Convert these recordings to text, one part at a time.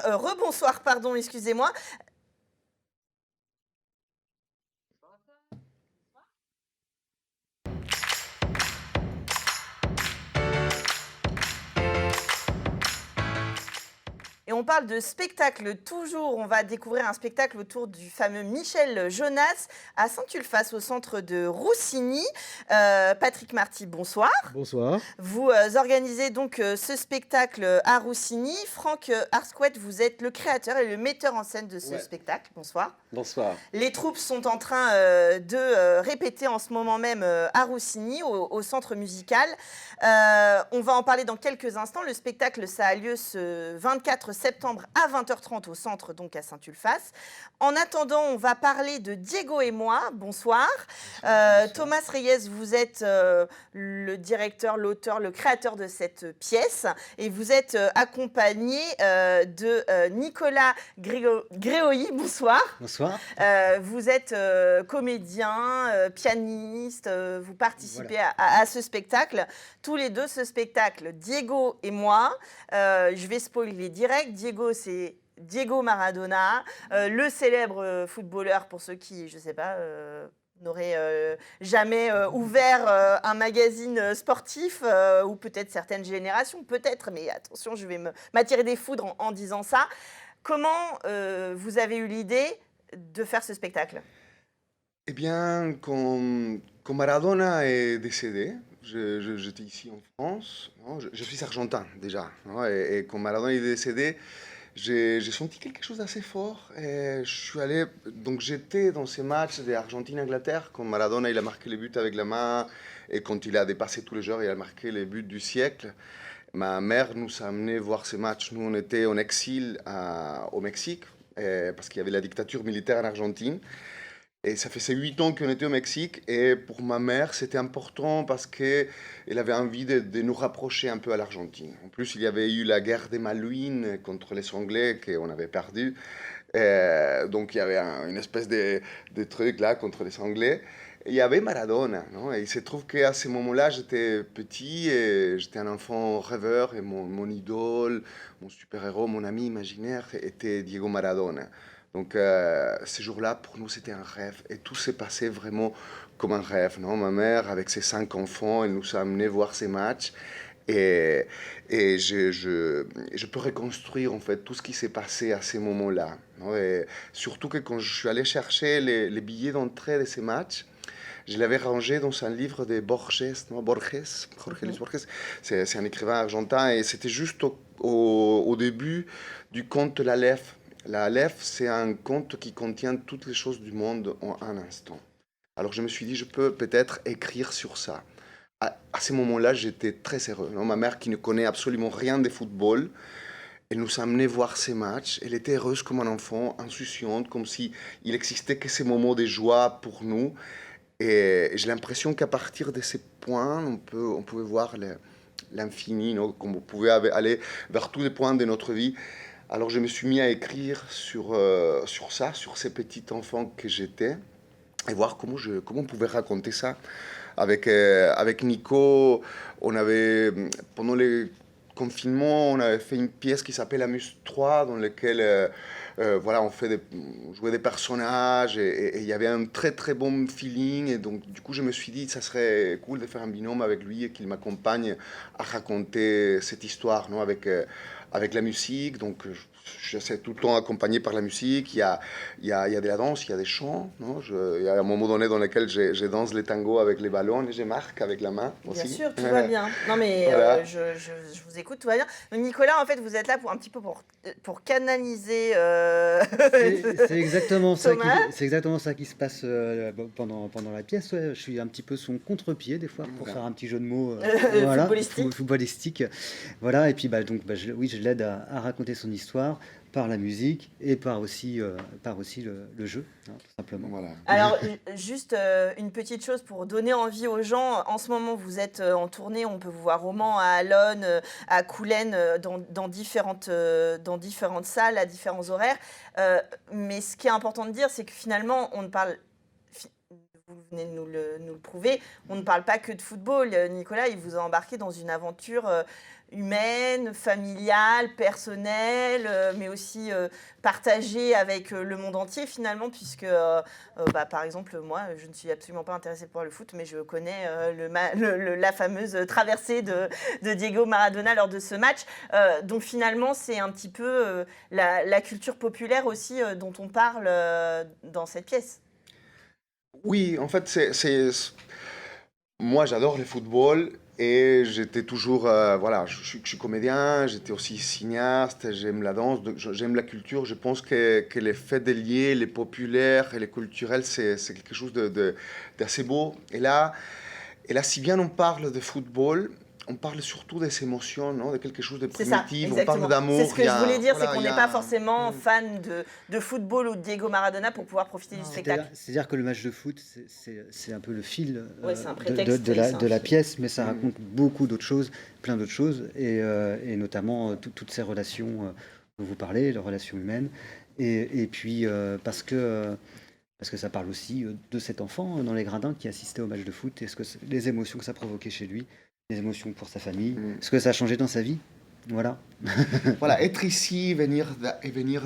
rebonsoir, pardon, excusez-moi. Et on parle de spectacle toujours. On va découvrir un spectacle autour du fameux Michel Jonas à Saint-Ulphace, au centre de Roussigny. Patrick Marty, bonsoir. Bonsoir. Vous organisez donc ce spectacle à Roussigny. Franck Arsquet, vous êtes le créateur et le metteur en scène de ce spectacle. Bonsoir. Bonsoir. Les troupes sont en train de répéter en ce moment même à Roussigny, au centre musical. On va en parler dans quelques instants. Le spectacle, ça a lieu ce 24 septembre à 20h30 au centre, donc à Saint-Ulphace. En attendant, on va parler de Diego et moi. Bonsoir. Bonsoir. Thomas Reyes, vous êtes le directeur, l'auteur, le créateur de cette pièce. Et vous êtes accompagné de Nicolas Gréoï. Bonsoir. Bonsoir. Vous êtes comédien, pianiste, vous participez à ce spectacle. Tous les deux, ce spectacle, Diego et moi. Je vais spoiler direct. Diego, c'est Diego Maradona, le célèbre footballeur, pour ceux qui, je ne sais pas, n'auraient jamais ouvert un magazine sportif, ou peut-être certaines générations, peut-être, mais attention, je vais m'attirer des foudres en disant ça. Comment vous avez eu l'idée de faire ce spectacle? Eh bien, quand Maradona est décédé, j'étais ici en France, non, je suis argentin déjà, non, et quand Maradona est décédé, j'ai senti quelque chose d'assez fort. Et je suis allé, donc j'étais dans ces matchs d'Argentine-Angleterre, quand Maradona il a marqué les buts avec la main, et quand il a dépassé tous les joueurs, il a marqué les buts du siècle. Ma mère nous a amenés voir ces matchs. Nous, on était en exil au Mexique, parce qu'il y avait la dictature militaire en Argentine. Et ça faisait 8 ans qu'on était au Mexique. Et pour ma mère, c'était important parce qu'elle avait envie de nous rapprocher un peu à l'Argentine. En plus, il y avait eu la guerre des Malwines contre les Anglais qu'on avait perdu. Donc, il y avait une espèce de truc là contre les Anglais. Et il y avait Maradona, non? Et il se trouve qu'à ce moment-là, j'étais petit et j'étais un enfant rêveur. Et mon idole, mon super-héros, mon ami imaginaire était Diego Maradona. Donc, ces jours-là, pour nous, c'était un rêve. Et tout s'est passé vraiment comme un rêve, non? Ma mère, avec ses 5 enfants, elle nous a amenés voir ces matchs. Et, et je peux reconstruire, en fait, tout ce qui s'est passé à ces moments-là, non? Et surtout que quand je suis allé chercher les billets d'entrée de ces matchs, je l'avais rangé dans un livre de Borges, non? Jorge Luis Borges. C'est un écrivain argentin. Et c'était juste au début du conte La Lèvre. La Aleph, c'est un conte qui contient toutes les choses du monde en un instant. Alors je me suis dit, je peux peut-être écrire sur ça. À ce moment-là, j'étais très heureux, non? Ma mère, qui ne connaît absolument rien de football, elle nous a amenés voir ces matchs. Elle était heureuse comme un enfant, insouciante, comme si il existait que ces moments de joie pour nous. Et j'ai l'impression qu'à partir de ces points, on pouvait voir l'infini, non? Comme on pouvait aller vers tous les points de notre vie. Alors je me suis mis à écrire sur ça, sur ces petits enfants que j'étais, et voir comment on pouvait raconter ça. Avec Nico, pendant les confinements, on avait fait une pièce qui s'appelle Amuse 3, dans laquelle voilà, on jouait des personnages, et il y avait un très très bon feeling. Et donc du coup, je me suis dit, ça serait cool de faire un binôme avec lui et qu'il m'accompagne à raconter cette histoire, non, avec la musique. Donc je suis tout le temps accompagné par la musique. Il y a de la danse, il y a des chants, non? Il y a un moment donné dans lequel je danse les tangos avec les ballons et je marque avec la main aussi. Bien sûr, tout va bien. Non mais Voilà. je vous écoute, tout va bien. Donc Nicolas, en fait, vous êtes là un petit peu pour canaliser C'est exactement Thomas. c'est exactement ça qui se passe pendant la pièce. Ouais. Je suis un petit peu son contre-pied des fois pour faire un petit jeu de mots voilà, footballistique. Voilà, et puis oui, je l'aide à raconter son histoire par la musique et par aussi le jeu, hein, tout simplement. Voilà. Alors, juste une petite chose pour donner envie aux gens. En ce moment, vous êtes en tournée. On peut vous voir au Mans, à Allonne, à Coulennes, dans différentes salles, à différents horaires. Mais ce qui est important de dire, c'est que finalement, on ne parle vous venez de nous le prouver, on ne parle pas que de football. Nicolas, il vous a embarqué dans une aventure humaine, familiale, personnelle, mais aussi partagée avec le monde entier finalement, puisque par exemple, moi, je ne suis absolument pas intéressée par le foot, mais je connais la fameuse traversée de Diego Maradona lors de ce match. Donc finalement, c'est un petit peu la culture populaire aussi dont on parle dans cette pièce. Oui, en fait, moi j'adore le football et j'étais toujours, voilà, je suis comédien, j'étais aussi cinéaste, j'aime la danse, j'aime la culture. Je pense que le fait de lier les populaires et les culturels, c'est quelque chose d'assez beau. Et là, si bien on parle de football, on parle surtout des émotions, non? De quelque chose de C'est ça, primitif, on exactement. parle d'amour. C'est ce que je voulais dire, Voilà, c'est qu'on n'est pas forcément fan de football ou de Diego Maradona pour pouvoir profiter du spectacle. C'est-à-dire que le match de foot, c'est un peu le fil c'est un prétexte, de la pièce, mais ça raconte beaucoup d'autres choses, plein d'autres choses, et notamment toutes ces relations dont vous parlez, les relations humaines, et puis parce que ça parle aussi de cet enfant dans les gradins qui assistait au match de foot, et les émotions que ça provoquait chez lui, les émotions pour sa famille, ce que ça a changé dans sa vie. Voilà. Voilà, être ici et venir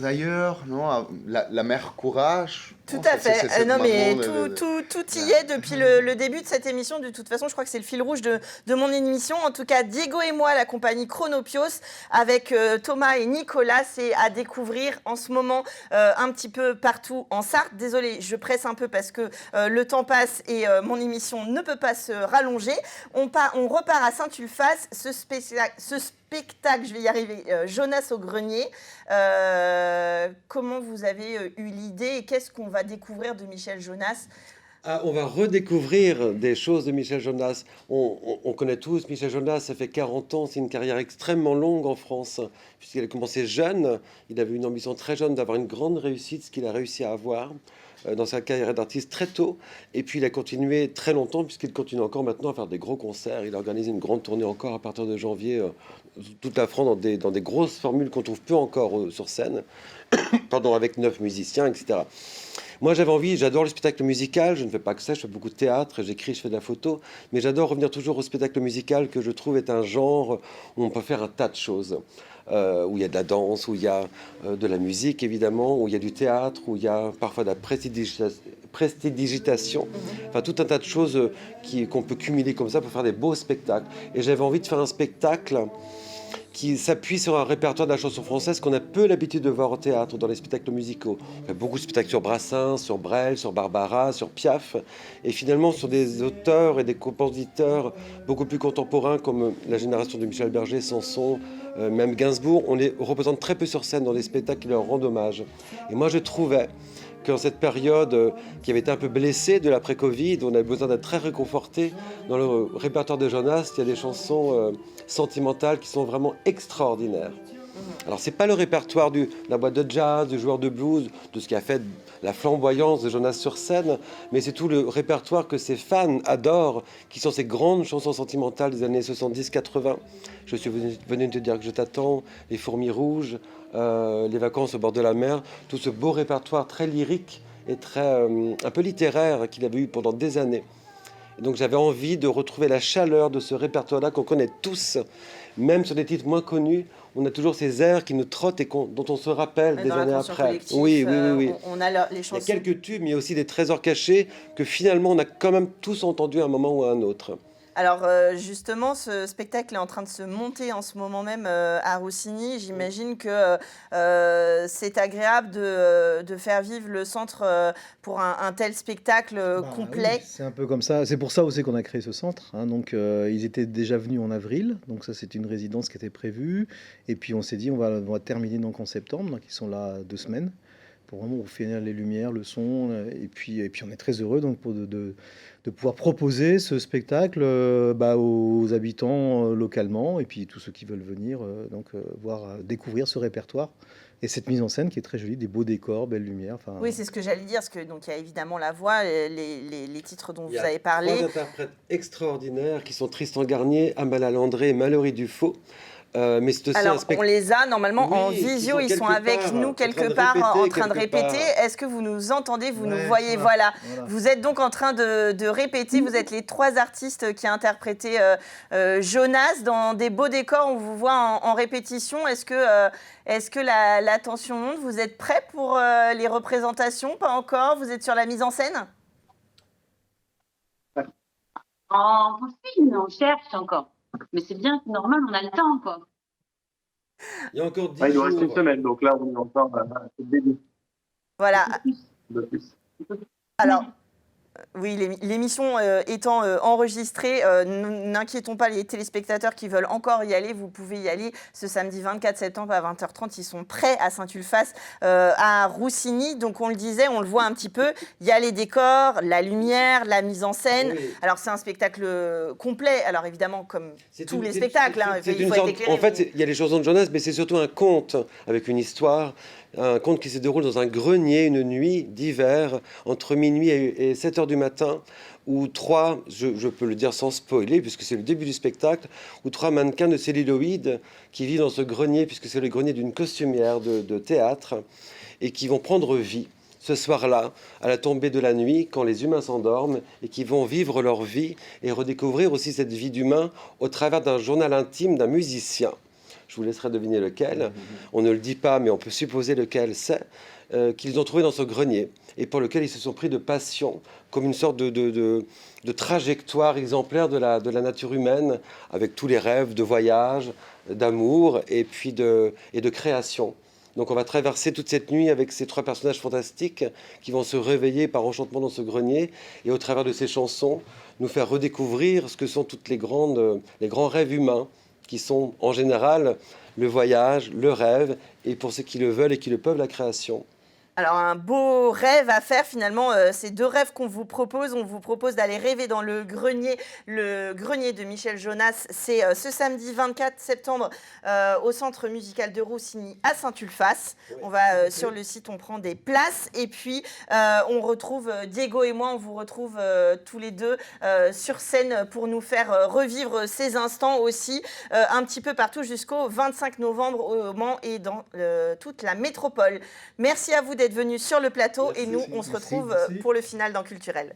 d'ailleurs, non? La mère courage. Tout à fait. Non, mais tout y est depuis le début de cette émission. De toute façon, je crois que c'est le fil rouge de mon émission. En tout cas, Diego et moi, la compagnie Chronopios, avec Thomas et Nicolas, c'est à découvrir en ce moment un petit peu partout en Sarthe. Désolée, je presse un peu parce que le temps passe et mon émission ne peut pas se rallonger. On repart à Saint-Ulphace. Ce spectacle, je vais y arriver, Jonas au grenier. Comment vous avez eu l'idée et qu'est-ce qu'on va découvrir de Michel Jonas? On va redécouvrir des choses de Michel Jonas. On connaît tous Michel Jonas, ça fait 40 ans, c'est une carrière extrêmement longue en France, puisqu'il a commencé jeune, il avait une ambition très jeune d'avoir une grande réussite, ce qu'il a réussi à avoir dans sa carrière d'artiste très tôt, et puis il a continué très longtemps, puisqu'il continue encore maintenant à faire des gros concerts, il a organisé une grande tournée encore à partir de janvier, toute la France dans des grosses formules qu'on trouve peu encore sur scène, pardon, avec 9 musiciens, etc. Moi, j'avais envie, j'adore le spectacle musical, je ne fais pas que ça, je fais beaucoup de théâtre, j'écris, je fais de la photo, mais j'adore revenir toujours au spectacle musical que je trouve est un genre où on peut faire un tas de choses, où il y a de la danse, où il y a de la musique évidemment, où il y a du théâtre, où il y a parfois de la prestidigitation, enfin tout un tas de choses qu'on peut cumuler comme ça pour faire des beaux spectacles. Et j'avais envie de faire un spectacle qui s'appuie sur un répertoire de la chanson française qu'on a peu l'habitude de voir au théâtre, dans les spectacles musicaux. On fait beaucoup de spectacles sur Brassens, sur Brel, sur Barbara, sur Piaf, et finalement sur des auteurs et des compositeurs beaucoup plus contemporains comme la génération de Michel Berger, Sanson, même Gainsbourg. On les représente très peu sur scène dans les spectacles qui leur rendent hommage. Et moi je trouvais qu'en cette période qui avait été un peu blessée de l'après-Covid, on avait besoin d'être très réconforté. Dans le répertoire de Jonas, il y a des chansons sentimentales qui sont vraiment extraordinaires. Alors c'est pas le répertoire de la boîte de jazz, du joueur de blues, de ce qui a fait la flamboyance de Jonas sur scène, mais c'est tout le répertoire que ses fans adorent, qui sont ces grandes chansons sentimentales des années 70-80. Je suis venu te dire que je t'attends, Les fourmis rouges, Les vacances au bord de la mer, tout ce beau répertoire très lyrique et très un peu littéraire qu'il avait eu pendant des années. Et donc j'avais envie de retrouver la chaleur de ce répertoire-là qu'on connaît tous, même sur des titres moins connus. On a toujours ces airs qui nous trottent et dont on se rappelle des années après. Oui. On a les chansons. Il y a quelques tubes, mais il y a aussi des trésors cachés que finalement on a quand même tous entendus à un moment ou à un autre. Alors justement, ce spectacle est en train de se monter en ce moment même à Roussigny. J'imagine que c'est agréable de faire vivre le centre pour un tel spectacle complet. Oui, c'est un peu comme ça. C'est pour ça aussi qu'on a créé ce centre. Donc ils étaient déjà venus en avril. Donc ça, c'est une résidence qui était prévue. Et puis on s'est dit, on va terminer donc en septembre. Donc ils sont là 2 semaines pour vraiment finir les lumières, le son. Et puis on est très heureux donc de pouvoir proposer ce spectacle aux habitants localement et puis tous ceux qui veulent venir découvrir ce répertoire et cette mise en scène qui est très jolie, des beaux décors, belles lumières. Oui, c'est ce que j'allais dire, parce que donc il y a évidemment la voix, les titres dont vous avez parlé. Il y a 3 interprètes extraordinaires qui sont Tristan Garnier, Amala Landré et Mallory Dufaux. Mais c'est aussi Alors, un spectacle. on les a normalement en Oui, visio, ils sont quelque avec part, nous en train de quelque part en répéter train de quelque répéter. part. Est-ce que vous nous entendez, vous nous Ouais, voyez? voilà. Voilà. Vous êtes donc en train de répéter. Vous êtes les 3 artistes qui interprétaient Jonas dans des beaux décors. On vous voit en répétition. Est-ce que la tension monte? Vous êtes prêts pour les représentations? Pas encore? Vous êtes sur la mise en scène? On peaufine, on cherche encore. Mais c'est bien, c'est normal, on a le temps, quoi. Il y a encore 10 il nous reste une jours. semaine, donc là, on est encore à le début. Voilà. De plus. Alors, oui, l'émission étant enregistrée, n'inquiétons pas les téléspectateurs qui veulent encore y aller, vous pouvez y aller ce samedi 24 septembre à 20h30. Ils sont prêts à Saint-Ulphace, à Roussigny. Donc on le disait, on le voit un petit peu, il y a les décors, la lumière, la mise en scène. Oui. Alors c'est un spectacle complet, alors évidemment comme tous les spectacles, hein, c'est il une faut sorte, être éclairé. en fait, il y a les chansons de Jonas, mais c'est surtout un conte avec une histoire. Un conte qui se déroule dans un grenier une nuit d'hiver, entre minuit et 7 h du matin, où 3, je peux le dire sans spoiler, puisque c'est le début du spectacle, où 3 mannequins de celluloïd qui vivent dans ce grenier, puisque c'est le grenier d'une costumière de théâtre, et qui vont prendre vie ce soir-là, à la tombée de la nuit, quand les humains s'endorment, et qui vont vivre leur vie et redécouvrir aussi cette vie d'humain au travers d'un journal intime d'un musicien. Je vous laisserai deviner lequel. On ne le dit pas, mais on peut supposer lequel c'est, qu'ils ont trouvé dans ce grenier, et pour lequel ils se sont pris de passion, comme une sorte de trajectoire exemplaire de la nature humaine, avec tous les rêves de voyage, d'amour, et puis de création. Donc on va traverser toute cette nuit avec ces 3 personnages fantastiques qui vont se réveiller par enchantement dans ce grenier, et au travers de ces chansons, nous faire redécouvrir ce que sont toutes les grands rêves humains, qui sont en général le voyage, le rêve, et pour ceux qui le veulent et qui le peuvent, la création. Alors un beau rêve à faire finalement, ces 2 rêves qu'on vous propose. On vous propose d'aller rêver dans le grenier de Michel Jonas. C'est ce samedi 24 septembre au Centre musical de Roussigny à Saint-Ulphace. On va sur le site, on prend des places et puis on retrouve Diego et moi, on vous retrouve tous les 2 sur scène pour nous faire revivre ces instants aussi un petit peu partout jusqu'au 25 novembre au Mans et dans toute la métropole. Merci à vous d'être venus sur le plateau et nous, on se retrouve pour le final dans Culturel.